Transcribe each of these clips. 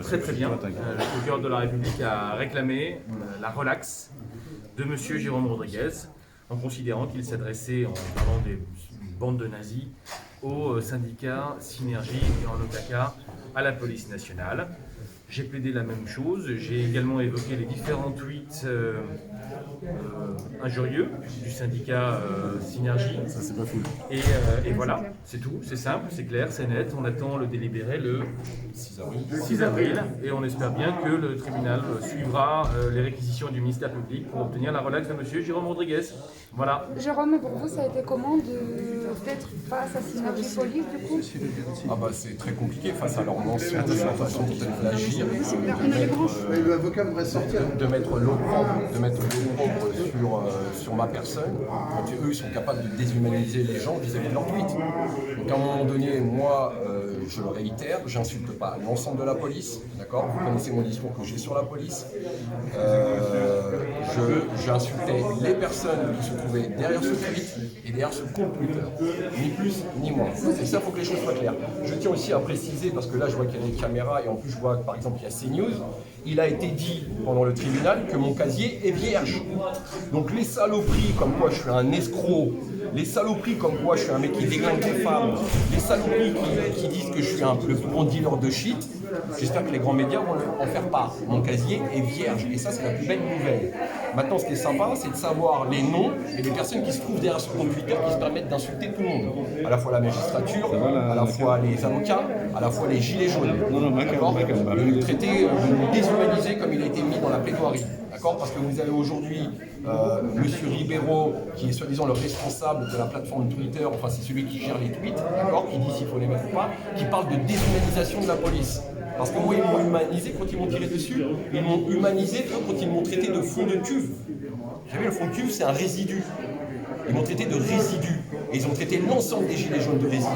très bien. Le procureur de la République a réclamé la relaxe de M. Jérôme Rodriguez en considérant qu'il s'adressait, en parlant des bandes de nazis, au syndicat Synergie et en aucun cas à la police nationale. J'ai plaidé la même chose, j'ai également évoqué les différents tweets injurieux du syndicat Synergie. Ça, c'est pas fou. Et voilà, c'est tout, c'est simple, c'est clair, c'est net. On attend le délibéré le 6 avril et on espère bien que le tribunal suivra les réquisitions du ministère public pour obtenir la relaxe de M. Jérôme Rodriguez. Voilà. Jérôme, pour vous, ça a été comment d'être face à Synergie Police du coup? Ah bah c'est très compliqué face à leur mensonge, la façon dont elles veulent agir, de mettre l'opprobre sur ma personne, quand eux ils sont capables de déshumaniser les gens vis-à-vis de leurs tweets. Donc à un moment donné, moi, je le réitère, j'insulte pas l'ensemble de la police, d'accord? Vous connaissez mon discours que j'ai sur la police. J'insultais les personnes qui se trouvaient derrière ce tweet et derrière ce compte Twitter, ni plus ni moins. Et ça, il faut que les choses soient claires. Je tiens aussi à préciser, parce que là, je vois qu'il y a des caméras et en plus, je vois que par exemple, il y a CNews. Il a été dit pendant le tribunal que mon casier est vierge. Donc les saloperies comme quoi je suis un escroc, les saloperies comme quoi je suis un mec qui déglingue des femmes, les saloperies qui disent que je suis le plus grand dealer de shit, j'espère que les grands médias vont en faire part. Mon casier est vierge et ça c'est la plus belle nouvelle. Maintenant ce qui est sympa c'est de savoir les noms et les personnes qui se trouvent derrière ce compte Twitter qui se permettent d'insulter tout le monde. À la fois la magistrature, à la fois les avocats, à la fois les gilets jaunes. De nous traiter, de nous déshumaniser comme il a été mis dans la plaidoirie. D'accord ? Parce que vous avez aujourd'hui Monsieur Ribeiro, qui est soi-disant le responsable de la plateforme Twitter, enfin c'est celui qui gère les tweets, d'accord, qui dit s'il faut les mettre ou pas, qui parle de déshumanisation de la police. Parce que moi, ils m'ont humanisé quand ils m'ont tiré dessus, ils m'ont humanisé quand ils m'ont traité de fond de cuve. Vous savez, le fond de cuve, c'est un résidu. Ils m'ont traité de résidu. Et ils ont traité l'ensemble des gilets jaunes de résidu.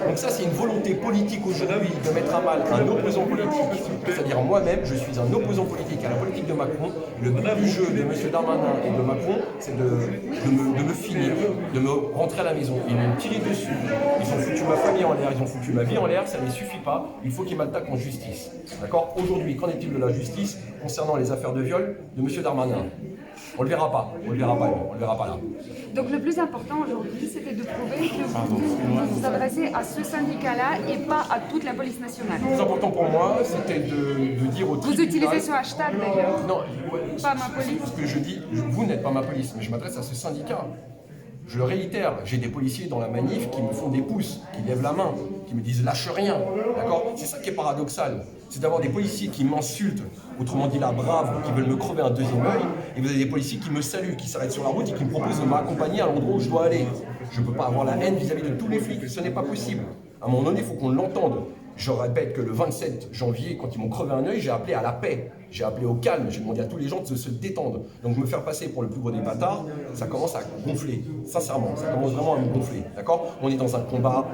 Donc ça, c'est une volonté politique aujourd'hui de mettre à mal un opposant politique. C'est-à-dire moi-même, je suis un opposant politique à la politique de Macron. Le but du jeu de M. Darmanin et de Macron, c'est de me finir, de me rentrer à la maison. Ils m'ont tiré dessus. Ils ont foutu ma famille en l'air, ils ont foutu ma vie en l'air. Ça ne les suffit pas. Il faut qu'ils m'attaquent en justice. D'accord ? Aujourd'hui, qu'en est-il de la justice concernant les affaires de viol de M. Darmanin ? On le verra pas, on le verra pas là. Donc le plus important aujourd'hui, c'était de prouver que vous vous adressez à ce syndicat-là et pas à toute la police nationale. Le plus important pour moi, c'était de dire au tribunal... Vous utilisez ce hashtag d'ailleurs. Non, pas ma police. Ce que je dis, vous n'êtes pas ma police, mais je m'adresse à ce syndicat. Je le réitère, j'ai des policiers dans la manif qui me font des pouces, qui lèvent la main, qui me disent lâche rien, d'accord? C'est ça qui est paradoxal, c'est d'avoir des policiers qui m'insultent, autrement dit la brave, qui veulent me crever un deuxième œil, et vous avez des policiers qui me saluent, qui s'arrêtent sur la route et qui me proposent de m'accompagner à l'endroit où je dois aller. Je ne peux pas avoir la haine vis-à-vis de tous les flics, ce n'est pas possible. À un moment donné, il faut qu'on l'entende. Je répète que le 27 janvier, quand ils m'ont crevé un œil, j'ai appelé à la paix, j'ai appelé au calme, j'ai demandé à tous les gens de se détendre. Donc me faire passer pour le plus gros des bâtards, ça commence à gonfler, sincèrement, ça commence vraiment à me gonfler, d'accord? On est dans un combat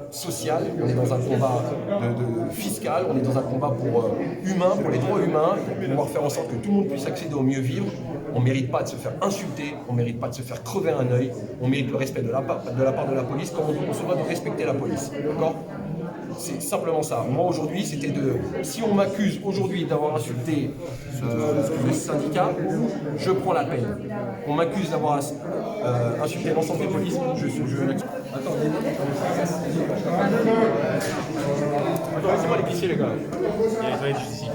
social, on est dans un combat fiscal, on est dans un combat pour humain, pour les droits humains, pour pouvoir faire en sorte que tout le monde puisse accéder au mieux vivre. On ne mérite pas de se faire insulter, on ne mérite pas de se faire crever un œil, on mérite le respect de la part de la police, comme on se doit de respecter la police, d'accord? C'est simplement ça. Moi aujourd'hui, c'était si on m'accuse aujourd'hui d'avoir insulté le syndicat, je prends la peine. On m'accuse d'avoir insulté l'ensemble des polices, Attends, laissez-moi les pisser les gars. Il y a les toilettes juste ici.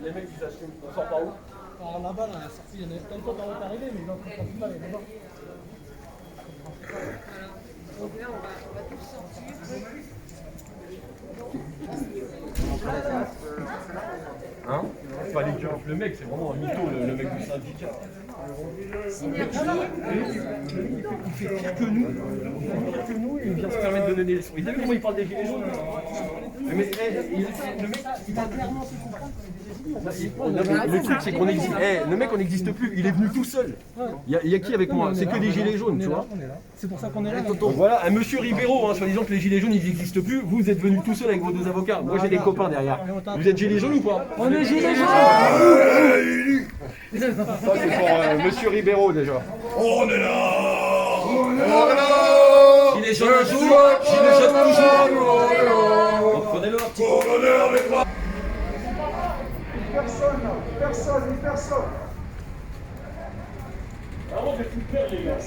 Les mecs ils assument, on sort par où? Alors là-bas, la sortie, il y en a plein de fois par où arriver, mais ils n'en comprennent pas les là-bas. Donc là, on va tous sortir. Hein? C'est pas les keufs, le mec, c'est vraiment un mytho, le mec du syndicat. Il fait pire que nous, et il vient se permettre de donner des leçons. Vous avez vu comment il parle des gilets jaunes? Le mec, il a clairement fait comprendre. Le truc, c'est qu'on existe. Le mec, on n'existe plus. Il est venu tout seul. Il y a qui avec moi? C'est que des gilets jaunes, tu vois. C'est pour ça qu'on est là. Donc voilà, un monsieur Ribeiro, soi-disant que les gilets jaunes, ils n'existent plus. Vous êtes venu tout seul avec vos deux avocats. Moi, j'ai des copains derrière. Vous êtes gilets jaunes ou pas? On est gilets jaunes. Ça, c'est pour monsieur Ribeiro déjà. On est là. Gilets jaunes un jour, gilets jaunes toujours. Donc prenez-le un petit peu. On est avec moi. Personne. Vraiment, je vais tout perdre, les gars.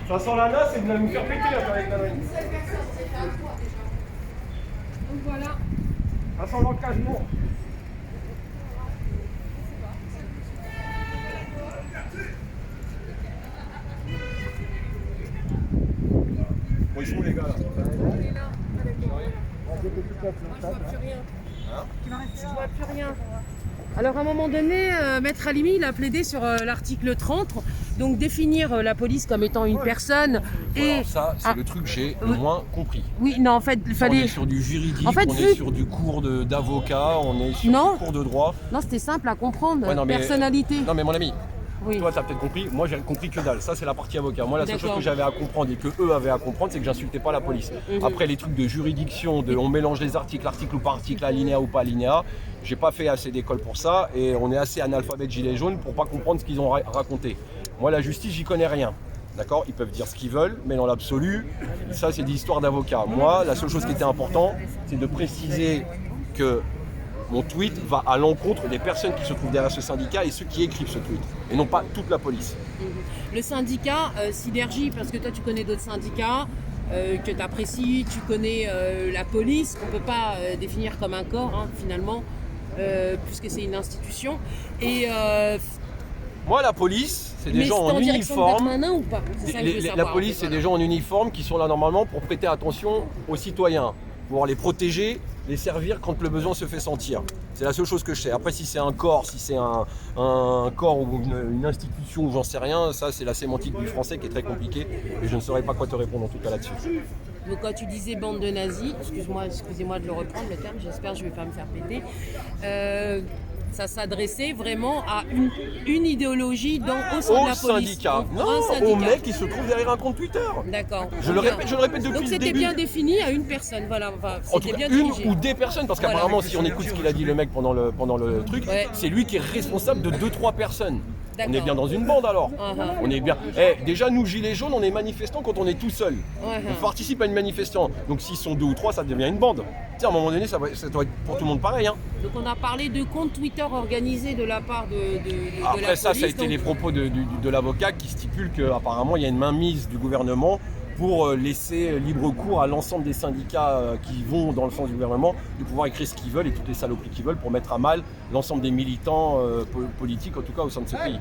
Ça sent la nasse et vous allez nous faire péter là, avec la main. Donc voilà. Ça sent l'engagement. Bon, ils sont où les gars là? On est là avec moi. Moi, je vois plus rien. Je vois plus rien. Alors à un moment donné, Maître Halimi il a plaidé sur l'article 30, donc définir la police comme étant une personne et... Alors ça, c'est le truc que j'ai le moins compris. Oui, non, en fait, il On fallait... est sur du juridique, En fait, on vu- est sur du cours d'avocat, on est sur Non. du cours de droit. Non, c'était simple à comprendre, Ouais, non, mais- personnalité. Non mais mon ami, Oui. toi t'as peut-être compris, moi j'ai compris que dalle, ça c'est la partie avocat. Moi la seule chose D'accord. que j'avais à comprendre et que eux avaient à comprendre, c'est que j'insultais pas la police. Après les trucs de juridiction, on mélange les articles, article ou pas article, alinéa ou pas alinéa, j'ai pas fait assez d'école pour ça et on est assez analphabète gilet jaune pour pas comprendre ce qu'ils ont raconté. Moi la justice j'y connais rien. D'accord? Ils peuvent dire ce qu'ils veulent, mais dans l'absolu, ça c'est des histoires d'avocats. Moi, la seule chose qui était important, c'est de préciser que mon tweet va à l'encontre des personnes qui se trouvent derrière ce syndicat et ceux qui écrivent ce tweet, et non pas toute la police. Le syndicat Synergie, parce que toi tu connais d'autres syndicats que tu apprécies, tu connais la police, qu'on ne peut pas définir comme un corps hein, finalement, puisque c'est une institution. Et, Moi, la police, c'est des mais gens c'est en en direction de uniforme. Darmanin ou pas? C'est ça que je veux La savoir, police, en c'est fait, des gens en uniforme qui sont là normalement pour prêter attention aux citoyens, pour les protéger, les servir quand le besoin se fait sentir. C'est la seule chose que je sais. Après, si c'est un corps, si c'est un corps ou une institution ou j'en sais rien, ça c'est la sémantique du français qui est très compliquée et je ne saurais pas quoi te répondre en tout cas là-dessus. Donc quand tu disais bande de nazis, excusez-moi de le reprendre le terme, j'espère que je ne vais pas me faire péter, ça s'adressait vraiment à une idéologie au sein de Au la police. syndicat, Donc, non, un syndicat. au mec qui se trouve derrière un compte Twitter. D'accord. Je le répète depuis Donc le c'était début. bien défini à une personne, voilà. Enfin, En tout c'était cas, bien une dirigé. ou des personnes, parce Voilà. qu'apparemment, si on écoute ce qu'il a dit le mec pendant le truc, Ouais. c'est lui qui est responsable de 2-3 personnes. On est D'accord. bien dans une bande alors. Uh-huh. On est bien. Déjà, nous, gilets jaunes, on est manifestants quand on est tout seul. Ouais. On participe à une manifestation. Donc, s'ils sont 2 ou 3, ça devient une bande. Tiens, à un moment donné, ça doit être pour tout le monde pareil. Hein. Donc on a parlé de comptes Twitter organisés de la part de la Après, police. ça a été donc- les propos de l'avocat qui stipule qu'apparemment, il y a une mainmise du gouvernement pour laisser libre cours à l'ensemble des syndicats qui vont dans le sens du gouvernement de pouvoir écrire ce qu'ils veulent et toutes les saloperies qu'ils veulent pour mettre à mal l'ensemble des militants politiques, en tout cas au sein de ce pays.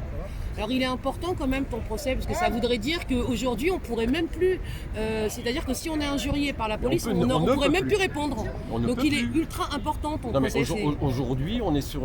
Alors il est important quand même ton procès, parce que ça voudrait dire qu'aujourd'hui on pourrait même plus, c'est-à-dire que si on est injurié par la police, on ne pourrait peut même plus. plus répondre. On ne Donc peut il est plus. ultra important ton Non mais procès. aujourd'hui, on est sur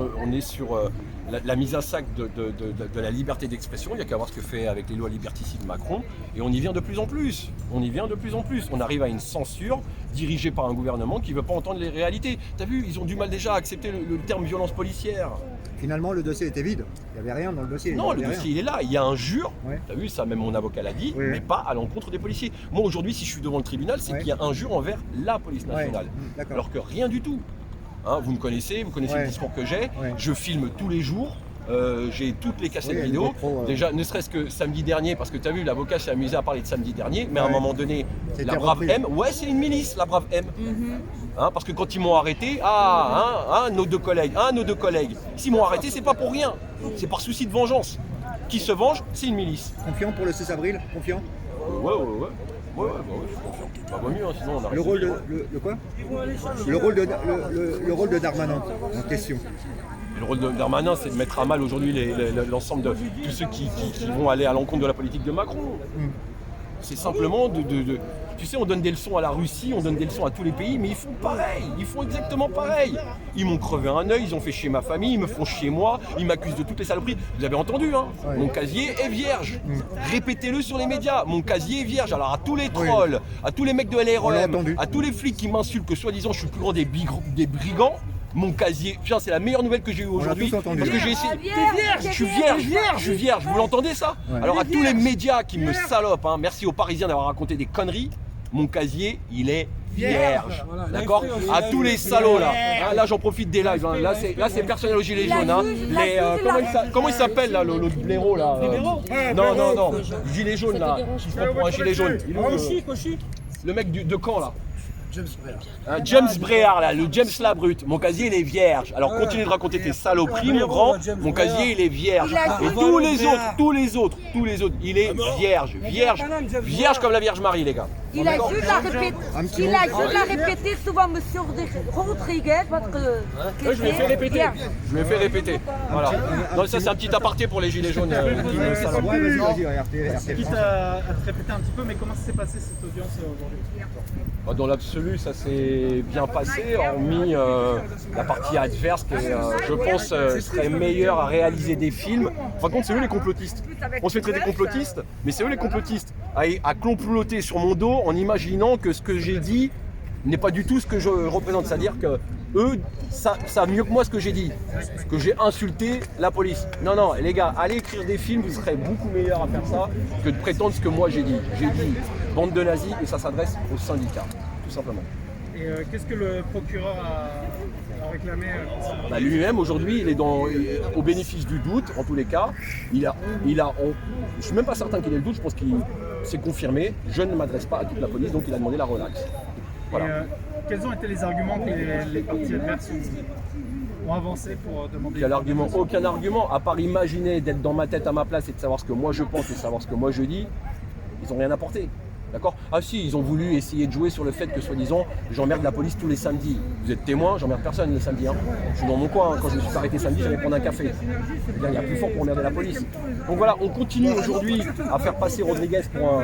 la mise à sac de la liberté d'expression. Il n'y a qu'à voir ce que fait avec les lois liberticides Macron. Et on y vient de plus en plus. On arrive à une censure dirigée par un gouvernement qui ne veut pas entendre les réalités. T'as vu, ils ont du mal déjà à accepter le terme violence policière. Finalement, le dossier était vide. Il n'y avait rien dans le dossier. Non, Il y le avait dossier il est là, il y a un jure, Ouais. t'as vu ça, même mon avocat l'a dit, Oui, mais oui. pas à l'encontre des policiers. Moi aujourd'hui, si je suis devant le tribunal, c'est Ouais. qu'il y a un jure envers la police nationale. D'accord. Alors que rien du tout. Hein, vous connaissez Ouais. le discours que j'ai, Ouais. je filme tous les jours. J'ai toutes les cassettes Oui, une vidéo. GoPro, Déjà, ne serait-ce que samedi dernier, parce que tu as vu, l'avocat s'est amusé à parler de samedi dernier, mais à un Ouais. moment donné, C'était la brave repris. M, ouais, c'est une milice, la brave M. Hein, parce que quand ils m'ont arrêté, nos deux collègues, s'ils m'ont arrêté, c'est pas pour rien, c'est par souci de vengeance. Qui se venge, c'est une milice. Confiant pour le 16 avril. Confiant. Ouais, je suis confiant. Bah, vaut mieux, hein, sinon on arrête. Le rôle de le quoi le rôle de Darmanin en question. Et le rôle de Darmanin, c'est de mettre à mal aujourd'hui l'ensemble de tous ceux qui vont aller à l'encontre de la politique de Macron. C'est simplement Tu sais, on donne des leçons à la Russie, on donne des leçons à tous les pays, mais ils font pareil, ils font exactement pareil. Ils m'ont crevé un œil, ils ont fait chier ma famille, ils me font chier moi, ils m'accusent de toutes les saloperies. Vous avez entendu, hein? Mon casier est vierge. Répétez-le sur les médias, mon casier est vierge. Alors à tous les trolls, à tous les mecs de LREM, à tous les flics qui m'insultent que soi-disant je suis le plus grand des brigands, mon casier, putain, c'est la meilleure nouvelle que j'ai eue aujourd'hui. Parce que j'ai essayé. Je suis vierge. Vous l'entendez ça? Alors à tous les médias qui me salopent, hein, merci aux Parisiens d'avoir raconté des conneries. Mon casier, il est vierge. D'accord? À tous les salauds là. Hein, là, j'en profite des lives. Hein. Là, c'est personnel aux gilets jaunes. Hein. Comment il s'appelle là, le blaireau là? Non. Gilet jaune là. Qui se prend pour un gilet jaune. Le mec de Caen là. James Bréard là, le James la brute. Mon casier il est vierge. Alors continue de raconter tes saloperies mon grand. Mon casier il est vierge. Et tous les autres, il est vierge comme la Vierge Marie les gars. Il a juste à répéter souvent Monsieur Rodriguez parce que. Je lui ai fait répéter. Voilà. Donc ça c'est un petit aparté pour les gilets jaunes. Quitte à te répéter un petit peu, mais comment s'est passée cette audience aujourd'hui? Dans l'absolu, ça s'est bien passé, hormis la partie adverse qui, je pense, serait meilleure à réaliser des films. En fin de compte, c'est eux les complotistes. On se fait traiter de complotistes, mais c'est eux les complotistes. À comploter sur mon dos en imaginant que ce que j'ai dit n'est pas du tout ce que je représente. C'est-à-dire que eux savent mieux que moi ce que j'ai dit, que j'ai insulté la police. Non, les gars, allez écrire des films, vous serez beaucoup meilleurs à faire ça que de prétendre ce que moi j'ai dit. J'ai dit bande de nazis et ça s'adresse aux syndicats, tout simplement. Et qu'est-ce que le procureur a réclamé lui-même aujourd'hui, il est au bénéfice du doute, en tous les cas. Je suis même pas certain qu'il ait le doute, je pense qu'il s'est confirmé. Je ne m'adresse pas à toute la police, donc il a demandé la relaxe. Voilà. Et, quels ont été les arguments que les partis adverses ont avancé pour demander... Aucun argument, à part imaginer d'être dans ma tête à ma place et de savoir ce que moi je pense et de savoir ce que moi je dis, ils n'ont rien apporté. D'accord? Ah si, ils ont voulu essayer de jouer sur le fait que soi-disant j'emmerde la police tous les samedis. Vous êtes témoin, j'emmerde personne les samedis. Hein. Je suis dans mon coin, hein. Quand je me suis arrêté samedi, j'allais prendre un café. Il y a plus fort pour emmerder la police. Donc voilà, on continue aujourd'hui à faire passer Rodriguez pour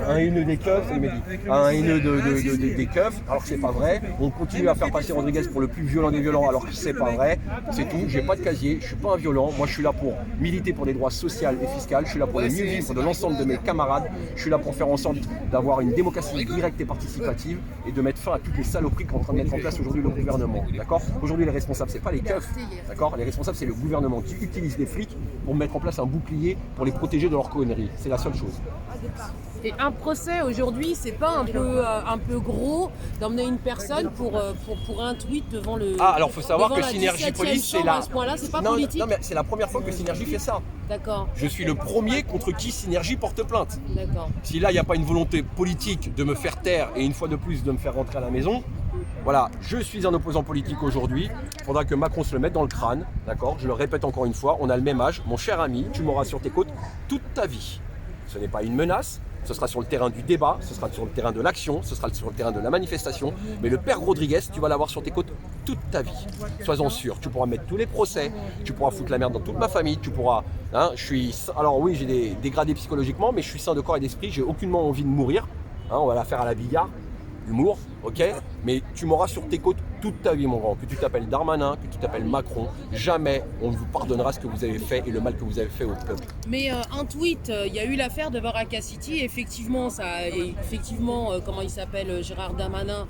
un haineux des keufs, il m'a dit. Un haineux des keufs, alors que c'est pas vrai. On continue à faire passer Rodriguez pour le plus violent des violents, alors que c'est pas vrai. C'est tout, j'ai pas de casier, je suis pas un violent. Moi je suis là pour militer pour des droits sociaux et fiscaux, je suis là pour le mieux vivre de l'ensemble de mes camarades, je suis là pour faire en sorte d'avoir une démocratie directe et participative et de mettre fin à toutes les saloperies qu'est en train de mettre en place aujourd'hui le gouvernement. D'accord? Aujourd'hui les responsables c'est pas les keufs, d'accord? Les responsables c'est le gouvernement qui utilise les flics pour mettre en place un bouclier pour les protéger de leurs conneries. C'est la seule chose. Et un procès aujourd'hui, c'est pas un peu gros d'emmener une personne pour un tweet devant le. Ah, alors faut savoir que Synergie Police, c'est là. À ce point-là, c'est pas politique. Non, mais c'est la première fois que Synergie fait ça. D'accord. Je suis le premier contre qui Synergie porte plainte. D'accord. Si là, il n'y a pas une volonté politique de me faire taire et une fois de plus de me faire rentrer à la maison, voilà, je suis un opposant politique aujourd'hui. Il faudra que Macron se le mette dans le crâne, d'accord? Je le répète encore une fois, on a le même âge. Mon cher ami, tu m'auras sur tes côtes toute ta vie. Ce n'est pas une menace. Ce sera sur le terrain du débat, ce sera sur le terrain de l'action, ce sera sur le terrain de la manifestation. Mais le père Rodriguez, tu vas l'avoir sur tes côtes toute ta vie. Sois-en sûr. Tu pourras mettre tous les procès, tu pourras foutre la merde dans toute ma famille, tu pourras... Hein, alors oui, j'ai des dégradés psychologiquement, mais je suis sain de corps et d'esprit, j'ai aucunement envie de mourir. Hein, on va la faire à la Bigard. Humour, ok, mais tu m'auras sur tes côtes toute ta vie, mon grand. Que tu t'appelles Darmanin, que tu t'appelles Macron, jamais on vous pardonnera ce que vous avez fait et le mal que vous avez fait au peuple. Mais un tweet, il y a eu l'affaire de Baraka City. Effectivement, comment il s'appelle, Gérard Darmanin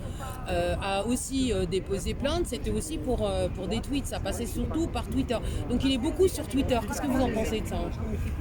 a aussi déposé plainte. C'était aussi pour des tweets. Ça passait surtout par Twitter. Donc il est beaucoup sur Twitter. Qu'est-ce que vous en pensez de ça?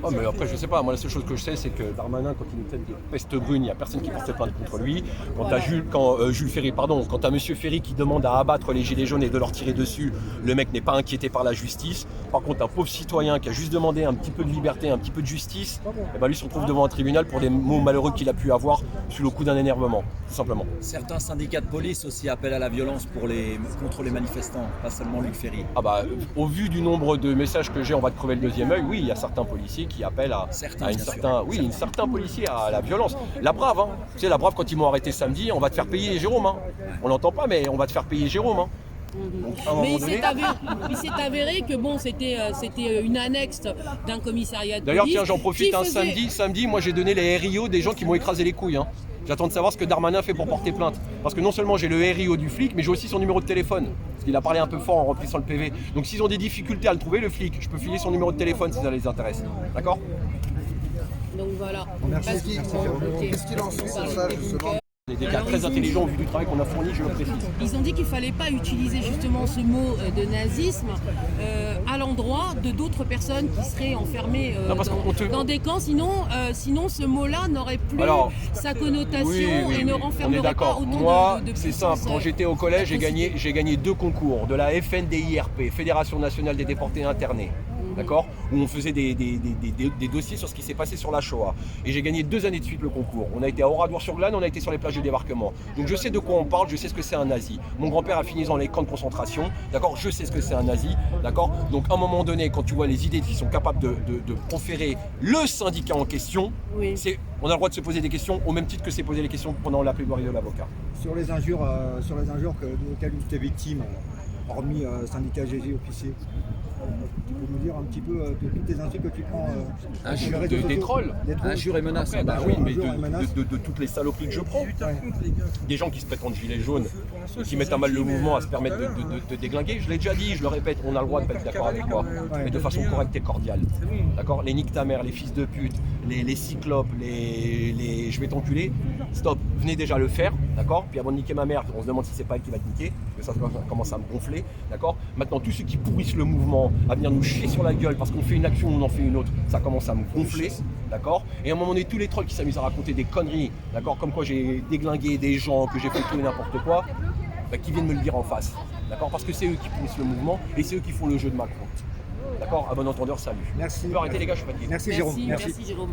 Oh, mais après, je sais pas. Moi, la seule chose que je sais, c'est que Darmanin, quand il nous traite de peste brune, il n'y a personne qui porte plainte contre lui. Quand t'as Monsieur Ferry qui demande à abattre les gilets jaunes et de leur tirer dessus, le mec n'est pas inquiété par la justice. Par contre, un pauvre citoyen qui a juste demandé un petit peu de liberté, un petit peu de justice, et ben lui se retrouve devant un tribunal pour des mots malheureux qu'il a pu avoir sous le coup d'un énervement, tout simplement. Certains syndicats de police aussi appellent à la violence contre les manifestants, pas seulement Luc Ferry. Ah bah, au vu du nombre de messages que j'ai, on va te crever le deuxième œil. Oui, il y a certains policiers qui appellent un certain policier à la violence. La Brave, hein. Tu sais, la Brave, quand ils m'ont arrêté samedi, on va te faire payer Jérôme. Hein. On l'entend pas, mais on va te faire payer Jérôme. Hein. Donc, mais il s'est avéré que bon, c'était une annexe d'un commissariat de police. D'ailleurs, tiens, j'en profite, samedi, moi j'ai donné les RIO des gens qui m'ont écrasé les couilles. Hein. J'attends de savoir ce que Darmanin fait pour porter plainte. Parce que non seulement j'ai le RIO du flic, mais j'ai aussi son numéro de téléphone. Parce qu'il a parlé un peu fort en remplissant le PV. Donc s'ils ont des difficultés à le trouver, le flic, je peux filer son numéro de téléphone si ça les intéresse. D'accord? Donc voilà. Merci. Qu'est-ce qu'il en pense sur ça, justement? Des cas très intelligents au vu du travail qu'on a fourni, je le précise. Ils ont dit qu'il ne fallait pas utiliser justement ce mot de nazisme à l'endroit de d'autres personnes qui seraient enfermées dans des camps. Sinon ce mot-là n'aurait plus sa connotation et ne renfermerait pas autant Moi, de c'est simple. Quand j'étais au collège, j'ai gagné 2 concours de la FNDIRP, Fédération Nationale des Déportés Internés. D'accord, où on faisait des dossiers sur ce qui s'est passé sur la Shoah. Et j'ai gagné 2 années de suite le concours. On a été à Oradour-sur-Glane, on a été sur les plages de débarquement. Donc je sais de quoi on parle, je sais ce que c'est un nazi. Mon grand-père a fini dans les camps de concentration, d'accord, je sais ce que c'est un nazi, d'accord. Donc à un moment donné, quand tu vois les idées qui sont capables de proférer le syndicat en question, on a le droit de se poser des questions au même titre que c'est poser les questions pendant la plaidoirie de l'avocat. Sur les injures auxquelles tu es victime, hormis syndicat GG officier, tu peux nous dire un petit peu de toutes les insultes que tu prends Des trolls, Injures et menaces. Bah oui, mais de toutes les saloperies que je prends. Des gens qui se prétendent gilets jaunes, qui mettent à mal le mouvement à se permettre de déglinguer. Je l'ai déjà dit, je le répète, on a le droit de pas être d'accord avec moi, mais de façon correcte et cordiale. D'accord? Les nique ta mère, les fils de pute, les cyclopes, les je vais t'enculer, stop, venez déjà le faire, d'accord? Puis avant de niquer ma mère, on se demande si c'est pas elle qui va te niquer, parce que ça commence à me gonfler, d'accord? Maintenant, tous ceux qui pourrissent le mouvement, à venir nous chier sur la gueule parce qu'on fait une action ou on en fait une autre, ça commence à me gonfler, d'accord? Et à un moment donné, tous les trolls qui s'amusent à raconter des conneries, d'accord, comme quoi j'ai déglingué des gens, que j'ai fait tout et n'importe quoi, bah, qui viennent me le dire en face, d'accord? Parce que c'est eux qui poussent le mouvement et c'est eux qui font le jeu de Macron. D'accord? À bon entendeur, salut. Merci. On peut arrêter les gars, je suis fatigué. Merci Jérôme. Merci Jérôme.